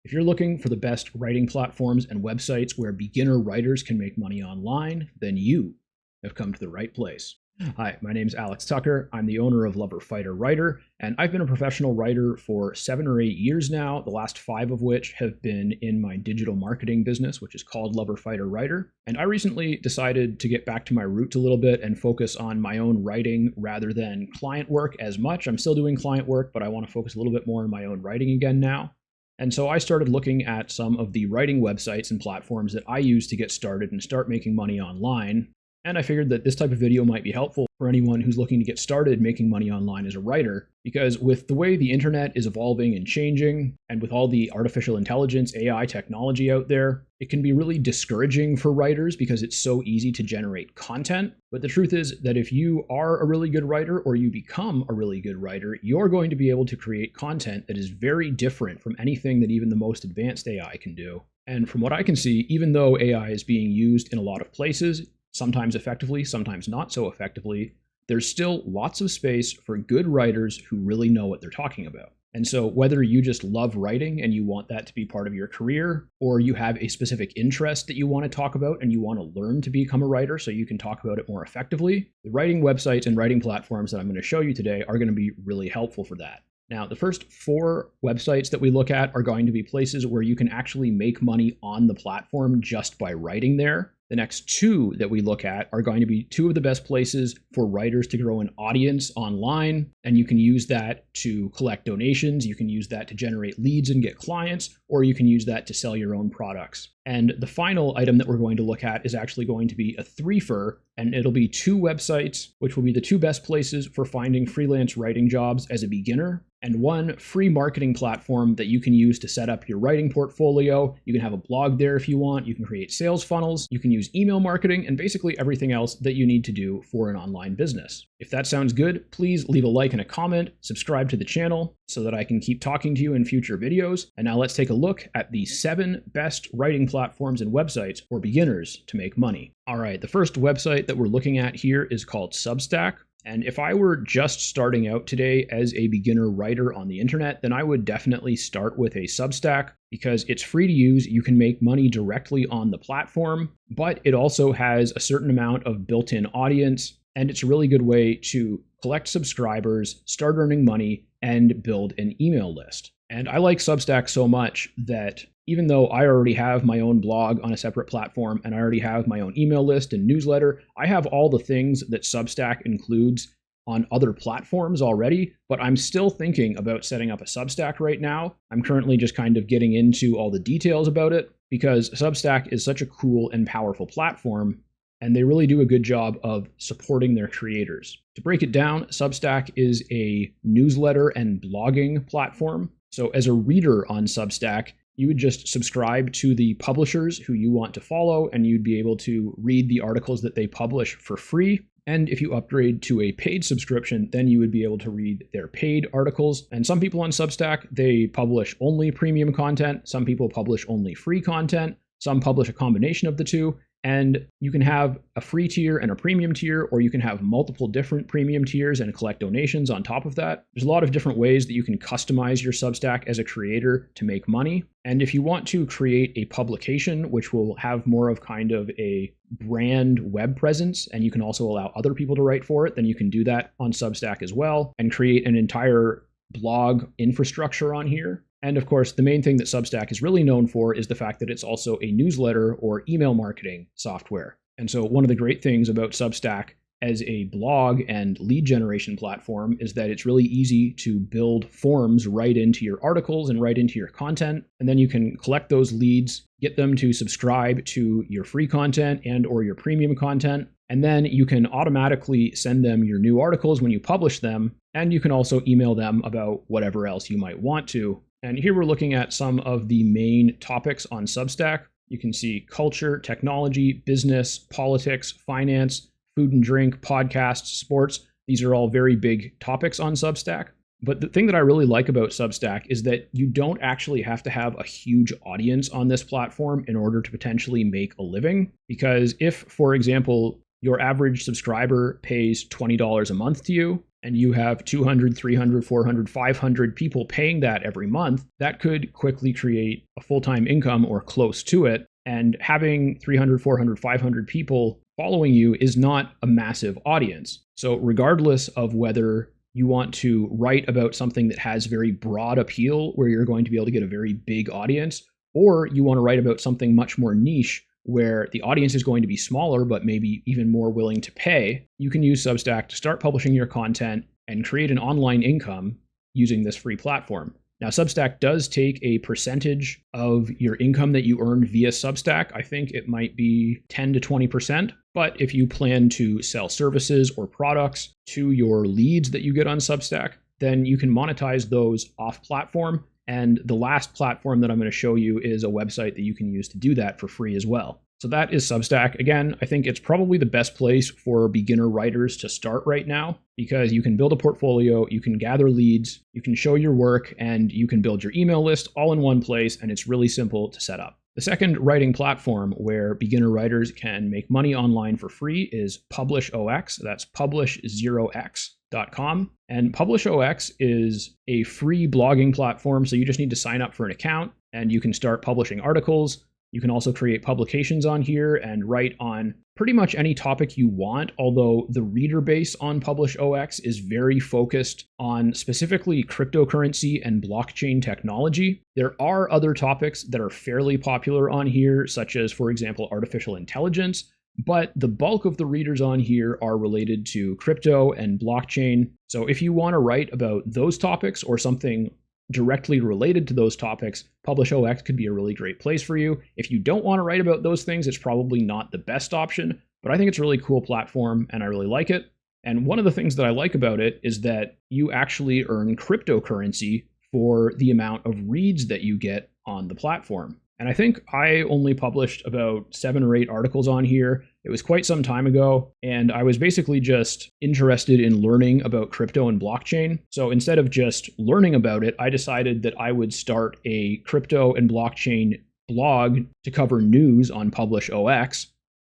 If you're looking for the best writing platforms and websites where beginner writers can make money online, then you have come to the right place. Hi, my name is Alex Tucker. I'm the owner of Lover Fighter Writer, and I've been a professional writer for 7 or 8 years now, the last 5 of which have been in my digital marketing business, which is called Lover Fighter Writer. And I recently decided to get back to my roots a little bit and focus on my own writing rather than client work as much. I'm still doing client work, but I want to focus a little bit more on my own writing again now. And so I started looking at some of the writing websites and platforms that I use to get started and start making money online. And I figured that this type of video might be helpful for anyone who's looking to get started making money online as a writer, because with the way the internet is evolving and changing, and with all the artificial intelligence, AI technology out there, it can be really discouraging for writers because it's so easy to generate content. But the truth is that if you are a really good writer or you become a really good writer, you're going to be able to create content that is very different from anything that even the most advanced AI can do. And from what I can see, even though AI is being used in a lot of places, sometimes effectively, sometimes not so effectively, there's still lots of space for good writers who really know what they're talking about. And so whether you just love writing and you want that to be part of your career, or you have a specific interest that you want to talk about and you want to learn to become a writer so you can talk about it more effectively, the writing websites and writing platforms that I'm going to show you today are going to be really helpful for that. Now, the first 4 websites that we look at are going to be places where you can actually make money on the platform just by writing there. The next 2 that we look at are going to be 2 of the best places for writers to grow an audience online, and you can use that to collect donations, you can use that to generate leads and get clients, or you can use that to sell your own products. And the final item that we're going to look at is actually going to be a threefer, and it'll be 2 websites, which will be the 2 best places for finding freelance writing jobs as a beginner, and 1 free marketing platform that you can use to set up your writing portfolio. You can have a blog there if you want, you can create sales funnels, you can use email marketing, and basically everything else that you need to do for an online business. If that sounds good, please leave a like and a comment, subscribe to the channel so that I can keep talking to you in future videos. And now let's take a look at the 7 best writing platforms and websites for beginners to make money. All right, the first website that we're looking at here is called Substack. And if I were just starting out today as a beginner writer on the internet, then I would definitely start with a Substack because it's free to use. You can make money directly on the platform, but it also has a certain amount of built-in audience, and it's a really good way to collect subscribers, start earning money, and build an email list. And I like Substack so much that even though I already have my own blog on a separate platform and I already have my own email list and newsletter, I have all the things that Substack includes on other platforms already, but I'm still thinking about setting up a Substack right now. I'm currently just kind of getting into all the details about it because Substack is such a cool and powerful platform, and they really do a good job of supporting their creators. To break it down, Substack is a newsletter and blogging platform. So as a reader on Substack, you would just subscribe to the publishers who you want to follow, and you'd be able to read the articles that they publish for free. And if you upgrade to a paid subscription, then you would be able to read their paid articles. And some people on Substack, they publish only premium content. Some people publish only free content. Some publish a combination of the two. And you can have a free tier and a premium tier, or you can have multiple different premium tiers and collect donations on top of that. There's a lot of different ways that you can customize your Substack as a creator to make money. And if you want to create a publication, which will have more of kind of a brand web presence, and you can also allow other people to write for it, then you can do that on Substack as well and create an entire blog infrastructure on here. And of course, the main thing that Substack is really known for is the fact that it's also a newsletter or email marketing software. And so one of the great things about Substack as a blog and lead generation platform is that it's really easy to build forms right into your articles and right into your content. And then you can collect those leads, get them to subscribe to your free content and or your premium content. And then you can automatically send them your new articles when you publish them. And you can also email them about whatever else you might want to. And here we're looking at some of the main topics on Substack. You can see culture, technology, business, politics, finance, food and drink, podcasts, sports. These are all very big topics on Substack. But the thing that I really like about Substack is that you don't actually have to have a huge audience on this platform in order to potentially make a living. Because if, for example, your average subscriber pays $20 a month to you, and you have 200, 300, 400, 500 people paying that every month, that could quickly create a full-time income or close to it. And having 300, 400, 500 people following you is not a massive audience. So regardless of whether you want to write about something that has very broad appeal, where you're going to be able to get a very big audience, or you want to write about something much more niche, where the audience is going to be smaller, but maybe even more willing to pay, you can use Substack to start publishing your content and create an online income using this free platform. Now, Substack does take a percentage of your income that you earn via Substack. I think it might be 10 to 20%. But if you plan to sell services or products to your leads that you get on Substack, then you can monetize those off platform. And the last platform that I'm going to show you is a website that you can use to do that for free as well. So that is Substack. Again, I think it's probably the best place for beginner writers to start right now, because you can build a portfolio, you can gather leads, you can show your work, and you can build your email list all in one place, and it's really simple to set up. The second writing platform where beginner writers can make money online for free is PublishOX. That's publish0x.com. And PublishOX is a free blogging platform, so you just need to sign up for an account and you can start publishing articles. You can also create publications on here and write on pretty much any topic you want, although the reader base on PublishOX is very focused on specifically cryptocurrency and blockchain technology. There are other topics that are fairly popular on here, such as, for example, artificial intelligence, but the bulk of the readers on here are related to crypto and blockchain. So if you want to write about those topics or something directly related to those topics, PublishOX could be a really great place for you. If you don't want to write about those things, it's probably not the best option, but I think it's a really cool platform and I really like it. And one of the things that I like about it is that you actually earn cryptocurrency for the amount of reads that you get on the platform. And I think I only published about 7 or 8 articles on here. It was quite some time ago, and I was basically just interested in learning about crypto and blockchain. So instead of just learning about it, I decided that I would start a crypto and blockchain blog to cover news on PublishOX.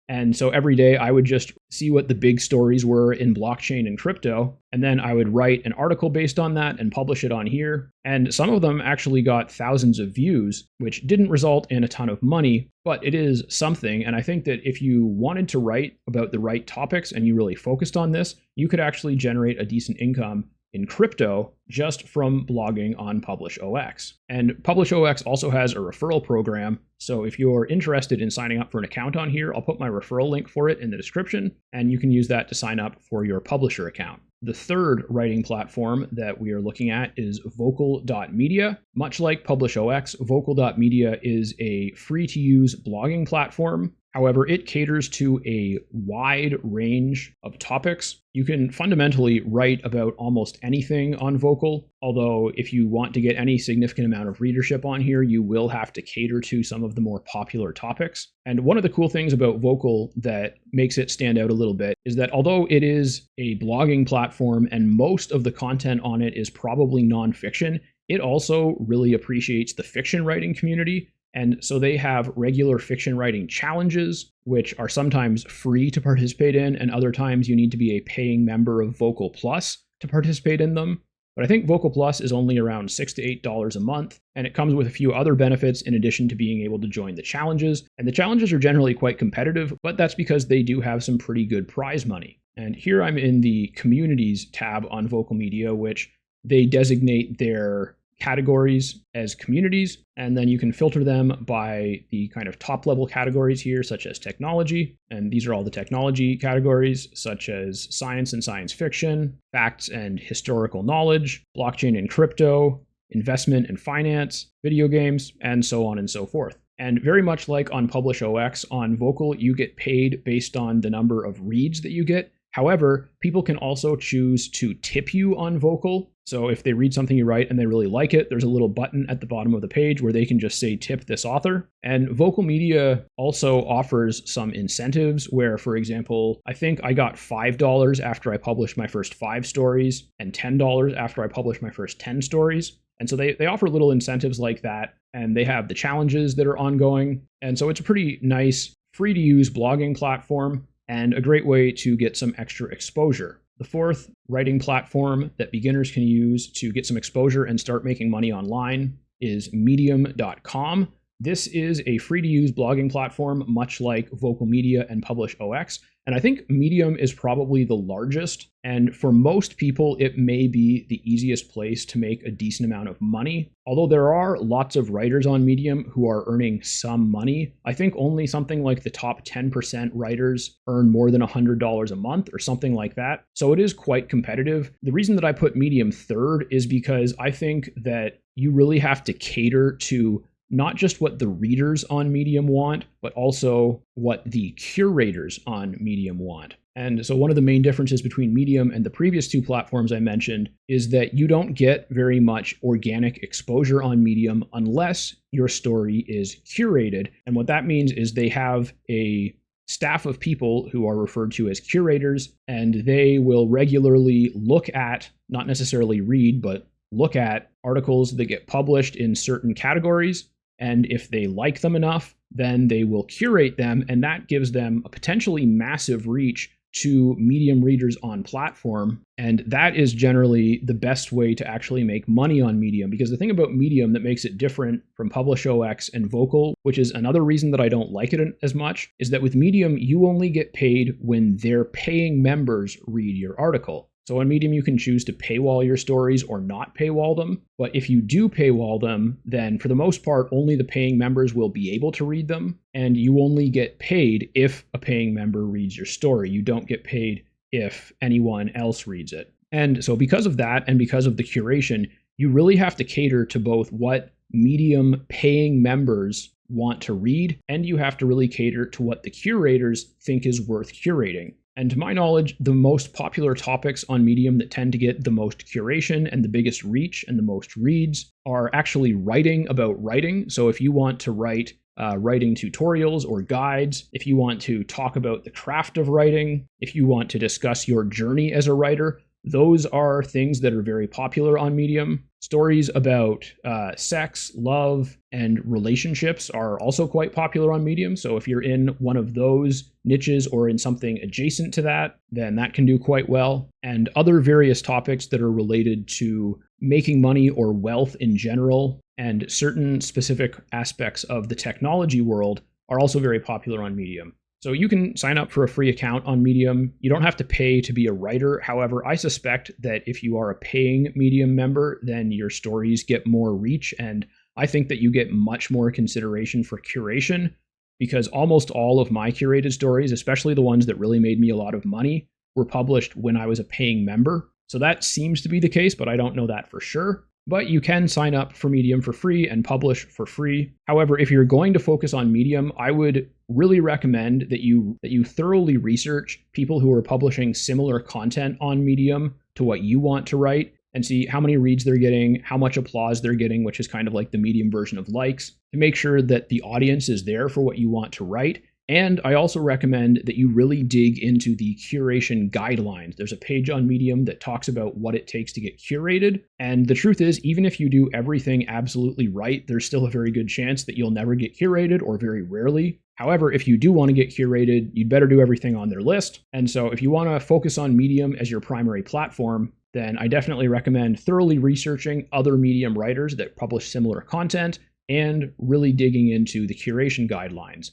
And so every day I would just see what the big stories were in blockchain and crypto, and then I would write an article based on that and publish it on here. And some of them actually got thousands of views, which didn't result in a ton of money, but it is something. And I think that if you wanted to write about the right topics and you really focused on this, you could actually generate a decent income in crypto just from blogging on PublishOX. And PublishOX also has a referral program. So if you're interested in signing up for an account on here, I'll put my referral link for it in the description, and you can use that to sign up for your publisher account. The third writing platform that we are looking at is vocal.media. Much like PublishOX, vocal.media is a free-to-use blogging platform. However, it caters to a wide range of topics. You can fundamentally write about almost anything on Vocal, although if you want to get any significant amount of readership on here, you will have to cater to some of the more popular topics. And one of the cool things about Vocal that makes it stand out a little bit is that although it is a blogging platform and most of the content on it is probably nonfiction, it also really appreciates the fiction writing community. And so they have regular fiction writing challenges, which are sometimes free to participate in, and other times you need to be a paying member of Vocal Plus to participate in them. But I think Vocal Plus is only around $6 to $8 a month, and it comes with a few other benefits in addition to being able to join the challenges. And the challenges are generally quite competitive, but that's because they do have some pretty good prize money. And here I'm in the Communities tab on Vocal Media, which they designate their categories as communities, and then you can filter them by the kind of top level categories here, such as technology. And these are all the technology categories, such as science and science fiction, facts and historical knowledge, blockchain and crypto, investment and finance, video games, and so on and so forth. And very much like on PublishOX, on Vocal, you get paid based on the number of reads that you get. However, people can also choose to tip you on Vocal. So if they read something you write and they really like it, there's a little button at the bottom of the page where they can just say tip this author. And Vocal Media also offers some incentives where, for example, I think I got $5 after I published my first 5 stories and $10 after I published my first 10 stories. And so they offer little incentives like that, and they have the challenges that are ongoing. And so it's a pretty nice, free to use blogging platform and a great way to get some extra exposure. The fourth writing platform that beginners can use to get some exposure and start making money online is medium.com. This is a free-to-use blogging platform, much like Vocal Media and PublishOX. And I think Medium is probably the largest. And for most people, it may be the easiest place to make a decent amount of money. Although there are lots of writers on Medium who are earning some money. I think only something like the top 10% writers earn more than $100 a month or something like that. So it is quite competitive. The reason that I put Medium third is because I think that you really have to cater to not just what the readers on Medium want, but also what the curators on Medium want. And so one of the main differences between Medium and the previous two platforms I mentioned is that you don't get very much organic exposure on Medium unless your story is curated. And what that means is they have a staff of people who are referred to as curators, and they will regularly look at, not necessarily read, but look at articles that get published in certain categories. And if they like them enough, then they will curate them, and that gives them a potentially massive reach to Medium readers on platform. And that is generally the best way to actually make money on Medium, because the thing about Medium that makes it different from PublishOX and Vocal, which is another reason that I don't like it as much, is that with Medium, you only get paid when their paying members read your article. So on Medium, you can choose to paywall your stories or not paywall them. But if you do paywall them, then for the most part, only the paying members will be able to read them. And you only get paid if a paying member reads your story. You don't get paid if anyone else reads it. And so because of that, and because of the curation, you really have to cater to both what Medium paying members want to read, and you have to really cater to what the curators think is worth curating. And to my knowledge, the most popular topics on Medium that tend to get the most curation and the biggest reach and the most reads are actually writing about writing. So if you want to write writing tutorials or guides, if you want to talk about the craft of writing, if you want to discuss your journey as a writer, those are things that are very popular on Medium. Stories about sex, love, and relationships are also quite popular on Medium. So if you're in one of those niches or in something adjacent to that, then that can do quite well. And other various topics that are related to making money or wealth in general, and certain specific aspects of the technology world are also very popular on Medium. So you can sign up for a free account on Medium. You don't have to pay to be a writer. However, I suspect that if you are a paying Medium member, then your stories get more reach. And I think that you get much more consideration for curation, because almost all of my curated stories, especially the ones that really made me a lot of money, were published when I was a paying member. So that seems to be the case, but I don't know that for sure. But you can sign up for Medium for free and publish for free. However, if you're going to focus on Medium, I would really recommend that you thoroughly research people who are publishing similar content on Medium to what you want to write, and see how many reads they're getting, how much applause they're getting, which is kind of like the Medium version of likes, to make sure that the audience is there for what you want to write. And I also recommend that you really dig into the curation guidelines. There's a page on Medium that talks about what it takes to get curated. And the truth is, even if you do everything absolutely right, there's still a very good chance that you'll never get curated, or very rarely. However, if you do want to get curated, you'd better do everything on their list. And so if you want to focus on Medium as your primary platform, then I definitely recommend thoroughly researching other Medium writers that publish similar content and really digging into the curation guidelines.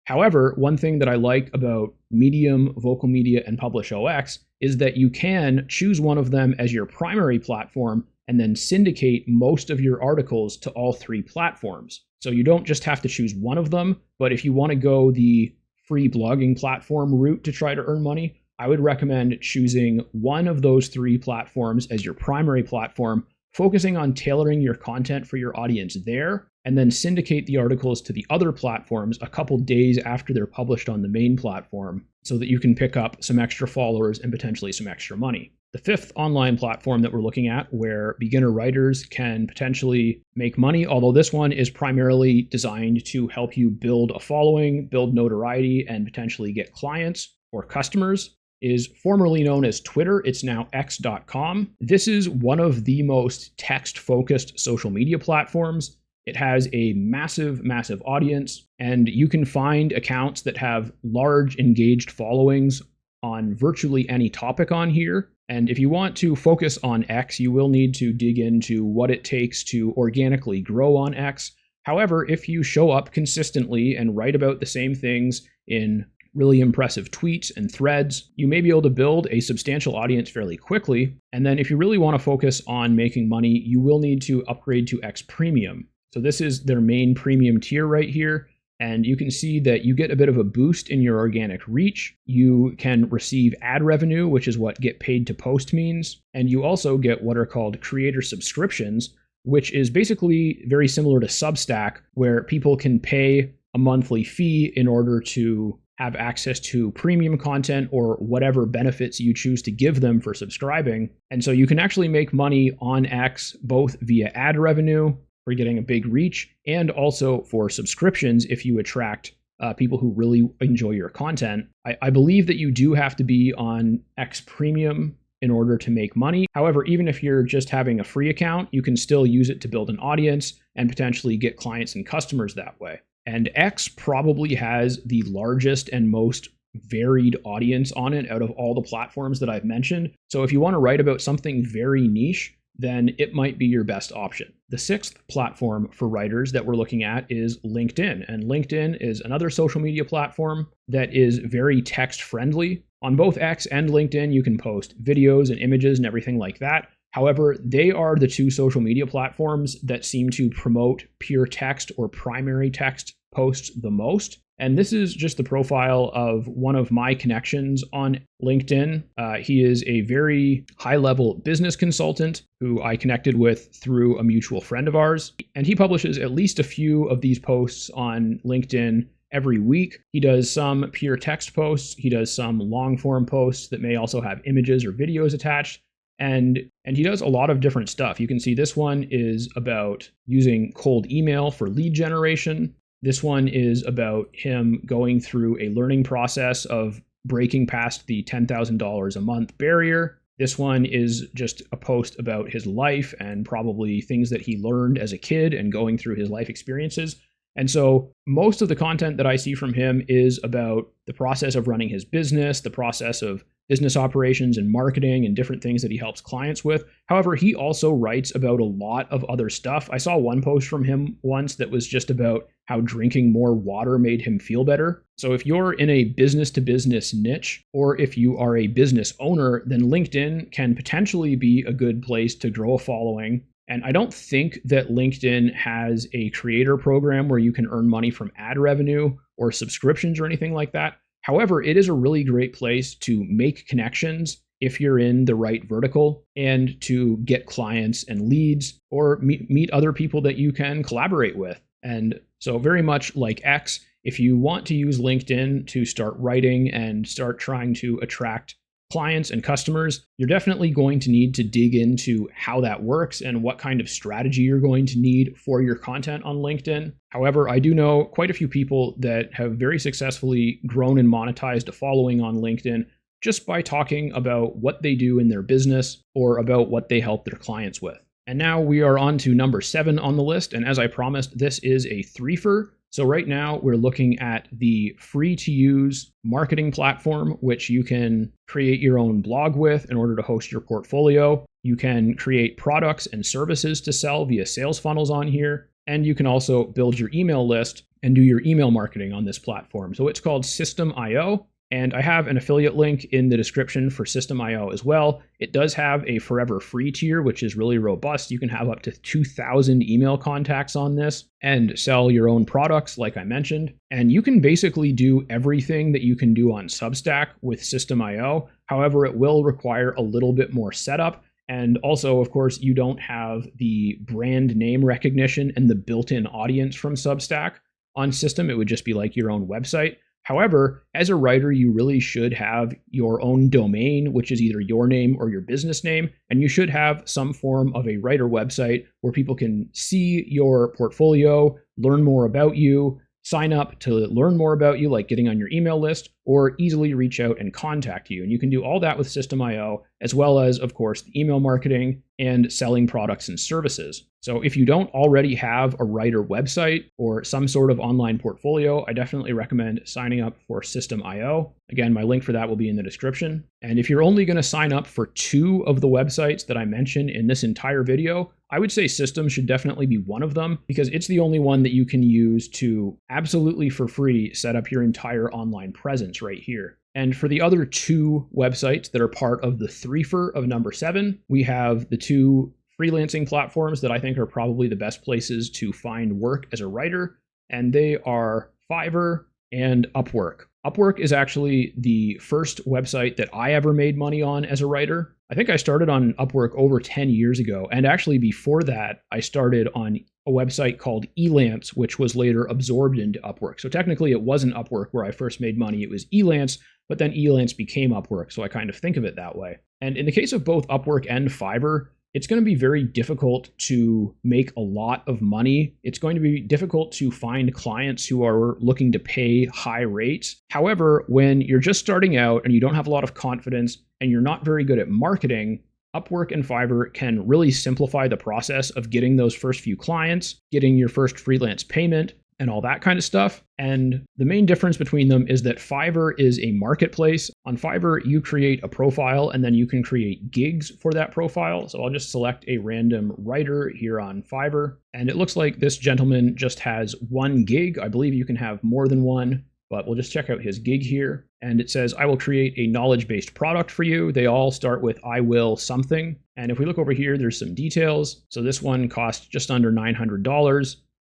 However, one thing that I like about Medium, Vocal Media, and PublishOX is that you can choose one of them as your primary platform and then syndicate most of your articles to all three platforms. So you don't just have to choose one of them, but if you want to go the free blogging platform route to try to earn money, I would recommend choosing one of those three platforms as your primary platform, focusing on tailoring your content for your audience there, and then syndicate the articles to the other platforms a couple days after they're published on the main platform, so that you can pick up some extra followers and potentially some extra money. The fifth online platform that we're looking at, where beginner writers can potentially make money, although this one is primarily designed to help you build a following, build notoriety, and potentially get clients or customers, is formerly known as Twitter. It's now x.com. This is one of the most text-focused social media platforms. It has a massive, massive audience, and you can find accounts that have large engaged followings on virtually any topic on here. And if you want to focus on X, you will need to dig into what it takes to organically grow on X. However, if you show up consistently and write about the same things in really impressive tweets and threads, you may be able to build a substantial audience fairly quickly. And then if you really want to focus on making money, you will need to upgrade to X Premium. So this is their main premium tier right here. And you can see that you get a bit of a boost in your organic reach. You can receive ad revenue, which is what get paid to post means. And you also get what are called creator subscriptions, which is basically very similar to Substack, where people can pay a monthly fee in order to have access to premium content or whatever benefits you choose to give them for subscribing. And so you can actually make money on X both via ad revenue for getting a big reach, and also for subscriptions if you attract people who really enjoy your content. I believe that you do have to be on X Premium in order to make money. However, even if you're just having a free account, you can still use it to build an audience and potentially get clients and customers that way. And X probably has the largest and most varied audience on it out of all the platforms that I've mentioned. So if you want to write about something very niche, then it might be your best option. The sixth platform for writers that we're looking at is LinkedIn. And LinkedIn is another social media platform that is very text friendly. On both X and LinkedIn, you can post videos and images and everything like that. However, they are the two social media platforms that seem to promote pure text or primary text posts the most. And this is just the profile of one of my connections on LinkedIn. He is a very high-level business consultant who I connected with through a mutual friend of ours. And he publishes at least a few of these posts on LinkedIn every week. He does some pure text posts. He does some long-form posts that may also have images or videos attached. And he does a lot of different stuff. You can see this one is about using cold email for lead generation. This one is about him going through a learning process of breaking past the $10,000 a month barrier. This one is just a post about his life and probably things that he learned as a kid and going through his life experiences. And so most of the content that I see from him is about the process of running his business, the process of business operations and marketing and different things that he helps clients with. However, he also writes about a lot of other stuff. I saw one post from him once that was just about how drinking more water made him feel better. So if you're in a business to business niche, or if you are a business owner, then LinkedIn can potentially be a good place to grow a following. And I don't think that LinkedIn has a creator program where you can earn money from ad revenue or subscriptions or anything like that. However, it is a really great place to make connections if you're in the right vertical and to get clients and leads or meet other people that you can collaborate with. And so very much like X, if you want to use LinkedIn to start writing and start trying to attract clients and customers, you're definitely going to need to dig into how that works and what kind of strategy you're going to need for your content on LinkedIn. However, I do know quite a few people that have very successfully grown and monetized a following on LinkedIn just by talking about what they do in their business or about what they help their clients with. And now we are on to number 7 on the list. And as I promised, this is a threefer. So right now we're looking at the free to use marketing platform, which you can create your own blog with in order to host your portfolio. You can create products and services to sell via sales funnels on here. And you can also build your email list and do your email marketing on this platform. So it's called System.io. And I have an affiliate link in the description for System.io as well. It does have a forever free tier, which is really robust. You can have up to 2,000 email contacts on this and sell your own products, like I mentioned. And you can basically do everything that you can do on Substack with System.io. However, it will require a little bit more setup. And also, of course, you don't have the brand name recognition and the built-in audience from Substack on System. It would just be like your own website. However, as a writer, you really should have your own domain, which is either your name or your business name, and you should have some form of a writer website where people can see your portfolio, learn more about you, sign up to learn more about you, like getting on your email list, or easily reach out and contact you. And you can do all that with System.io, as well as, of course, the email marketing and selling products and services. So if you don't already have a writer website or some sort of online portfolio, I definitely recommend signing up for System.io. Again, my link for that will be in the description. And if you're only going to sign up for 2 of the websites that I mentioned in this entire video, I would say System should definitely be one of them, because it's the only one that you can use to absolutely for free set up your entire online presence right here. And for the other 2 websites that are part of the threefer of number 7, we have the 2 freelancing platforms that I think are probably the best places to find work as a writer, and they are Fiverr and Upwork. Upwork is actually the first website that I ever made money on as a writer. I think I started on Upwork over 10 years ago, and actually before that, I started on a website called Elance, which was later absorbed into Upwork. So technically it wasn't Upwork where I first made money, it was Elance, but then Elance became Upwork, so I kind of think of it that way. And in the case of both Upwork and Fiverr, it's going to be very difficult to make a lot of money. It's going to be difficult to find clients who are looking to pay high rates. However, when you're just starting out and you don't have a lot of confidence and you're not very good at marketing, Upwork and Fiverr can really simplify the process of getting those first few clients, getting your first freelance payment, and all that kind of stuff. And the main difference between them is that Fiverr is a marketplace. On Fiverr, you create a profile and then you can create gigs for that profile. So I'll just select a random writer here on Fiverr. And it looks like this gentleman just has 1 gig. I believe you can have more than one, but we'll just check out his gig here. And it says, I will create a knowledge-based product for you. They all start with I will something. And if we look over here, there's some details. So this one costs just under $900.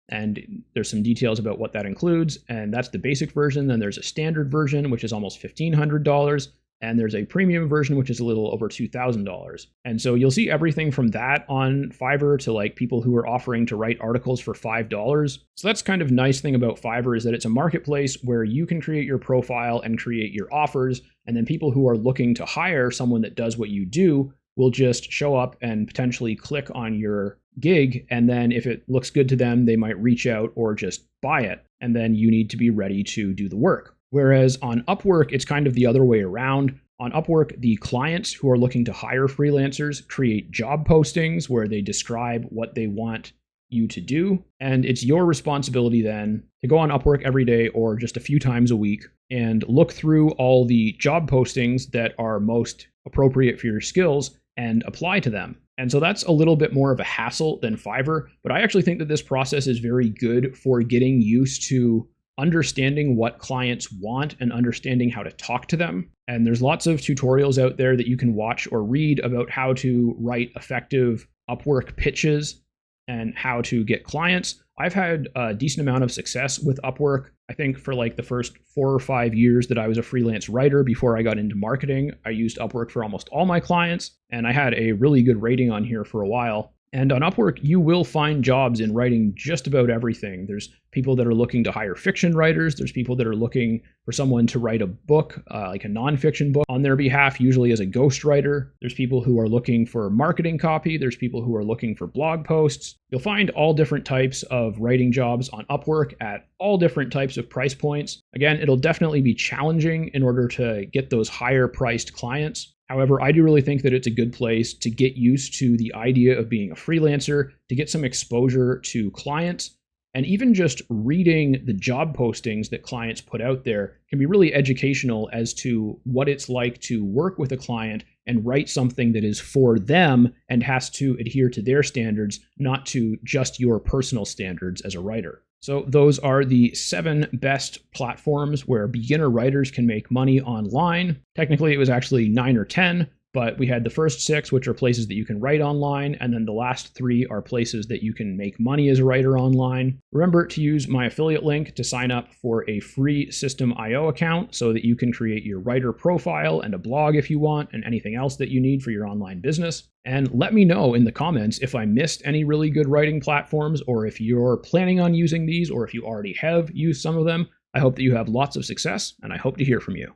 And there's some details about what that includes, and that's the basic version. Then there's a standard version, which is almost $1,500, and there's a premium version, which is a little over $2,000. And so you'll see everything from that on Fiverr to like people who are offering to write articles for $5. So that's kind of nice thing about Fiverr, is that it's a marketplace where you can create your profile and create your offers, and then people who are looking to hire someone that does what you do will just show up and potentially click on your gig, and then if it looks good to them, they might reach out or just buy it, and then you need to be ready to do the work. Whereas on Upwork, it's kind of the other way around. On Upwork, the clients who are looking to hire freelancers create job postings where they describe what they want you to do, and it's your responsibility then to go on Upwork every day or just a few times a week and look through all the job postings that are most appropriate for your skills and apply to them. And so that's a little bit more of a hassle than Fiverr, but I actually think that this process is very good for getting used to understanding what clients want and understanding how to talk to them. And there's lots of tutorials out there that you can watch or read about how to write effective Upwork pitches and how to get clients. I've had a decent amount of success with Upwork. I think for like the first 4 or 5 years that I was a freelance writer before I got into marketing, I used Upwork for almost all my clients, and I had a really good rating on here for a while. And on Upwork, you will find jobs in writing just about everything. There's people that are looking to hire fiction writers. There's people that are looking for someone to write a book, like a nonfiction book on their behalf, usually as a ghostwriter. There's people who are looking for marketing copy. There's people who are looking for blog posts. You'll find all different types of writing jobs on Upwork at all different types of price points. Again, it'll definitely be challenging in order to get those higher priced clients. However, I do really think that it's a good place to get used to the idea of being a freelancer, to get some exposure to clients, and even just reading the job postings that clients put out there can be really educational as to what it's like to work with a client and write something that is for them and has to adhere to their standards, not to just your personal standards as a writer. So those are the 7 best platforms where beginner writers can make money online. Technically, it was actually 9 or 10, but we had the first 6, which are places that you can write online, and then the last 3 are places that you can make money as a writer online. Remember to use my affiliate link to sign up for a free System.io account so that you can create your writer profile and a blog if you want, and anything else that you need for your online business. And let me know in the comments if I missed any really good writing platforms, or if you're planning on using these, or if you already have used some of them. I hope that you have lots of success, and I hope to hear from you.